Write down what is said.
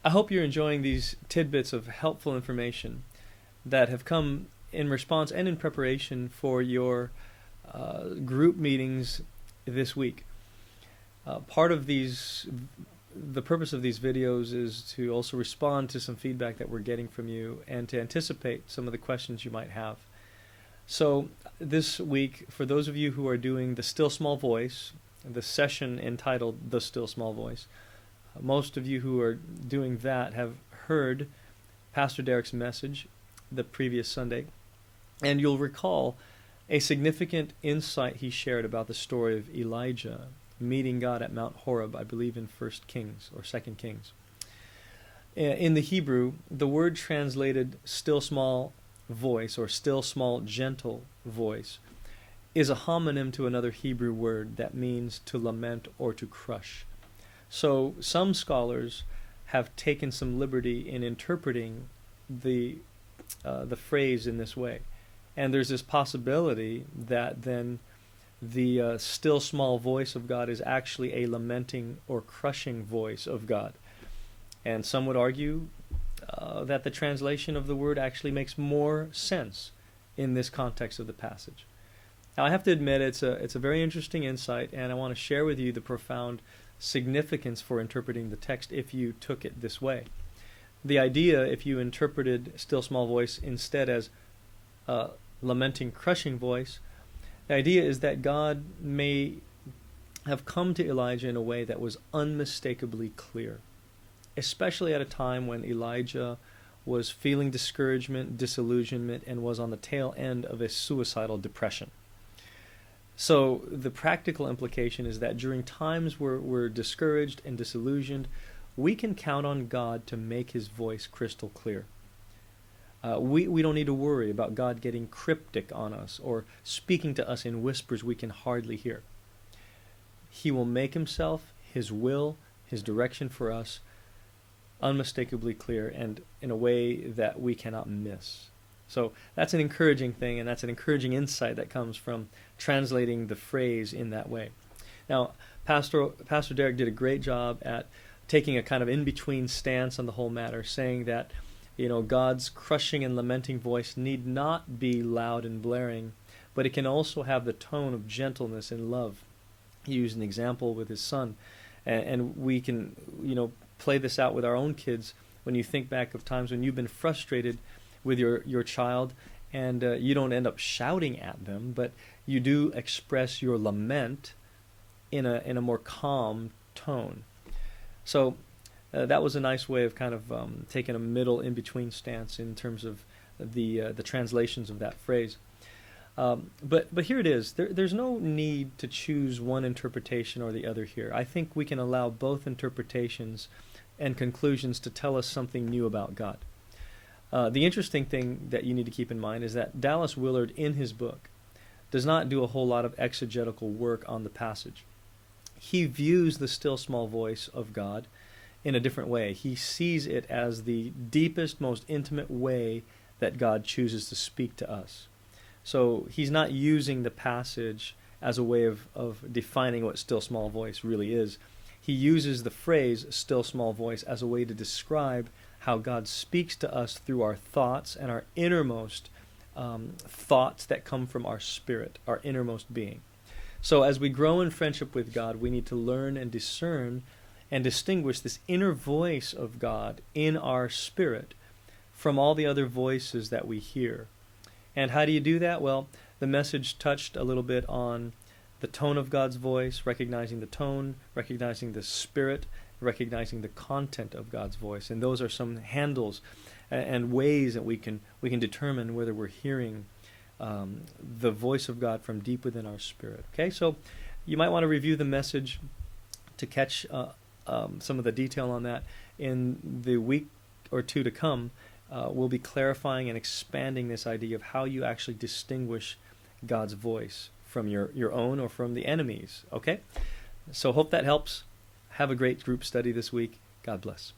I hope you're enjoying these tidbits of helpful information that have come in response and in preparation for your group meetings this week. Part of the purpose of these videos is to also respond to some feedback that we're getting from you and to anticipate some of the questions you might have. So this week, for those of you who are doing the Still Small Voice, the session entitled The Still Small Voice, most of you who are doing that have heard Pastor Derek's message the previous Sunday, and you'll recall a significant insight he shared about the story of Elijah meeting God at Mount Horeb, I believe in 1 Kings or 2 Kings. In the Hebrew, the word translated still small voice or still small gentle voice is a homonym to another Hebrew word that means to lament or to crush. So some scholars have taken some liberty in interpreting the phrase in this way. And there's this possibility that then the still small voice of God is actually a lamenting or crushing voice of God. And some would argue that the translation of the word actually makes more sense in this context of the passage. Now, I have to admit it's a very interesting insight, and I want to share with you the profound significance for interpreting the text if you took it this way. The idea, if you interpreted still small voice instead as lamenting, crushing voice, the idea is that God may have come to Elijah in a way that was unmistakably clear, especially at a time when Elijah was feeling discouragement, disillusionment, and was on the tail end of a suicidal depression. So the practical implication is that during times where we're discouraged and disillusioned, we can count on God to make his voice crystal clear. We don't need to worry about God getting cryptic on us or speaking to us in whispers we can hardly hear. He will make himself, his will, his direction for us unmistakably clear and in a way that we cannot miss. So that's an encouraging thing, and that's an encouraging insight that comes from translating the phrase in that way. Now, Pastor Derek did a great job at taking a kind of in-between stance on the whole matter, saying that God's crushing and lamenting voice need not be loud and blaring, but it can also have the tone of gentleness and love. He used an example with his son, and we can, play this out with our own kids when you think back of times when you've been frustrated with your child and you don't end up shouting at them, but you do express your lament in a more calm tone. So that was a nice way of kind of taking a middle in-between stance in terms of the translations of that phrase. But here it is. There's no need to choose one interpretation or the other here. I think we can allow both interpretations and conclusions to tell us something new about God. The interesting thing that you need to keep in mind is that Dallas Willard, in his book, does not do a whole lot of exegetical work on the passage. He views the still small voice of God in a different way. He sees it as the deepest, most intimate way that God chooses to speak to us. So he's not using the passage as a way of defining what still small voice really is. He uses the phrase still small voice as a way to describe how God speaks to us through our thoughts and our innermost thoughts that come from our spirit, our innermost being. So as we grow in friendship with God, we need to learn and discern and distinguish this inner voice of God in our spirit from all the other voices that we hear. And how do you do that? Well, the message touched a little bit on the tone of God's voice, recognizing the tone, recognizing the spirit, recognizing the content of God's voice. And those are some handles and ways that we can determine whether we're hearing the voice of God from deep within our spirit. Okay, so you might want to review the message to catch some of the detail on that. In the week or two to come, we'll be clarifying and expanding this idea of how you actually distinguish God's voice from your own or from the enemy's. Okay? So hope that helps. Have a great group study this week. God bless.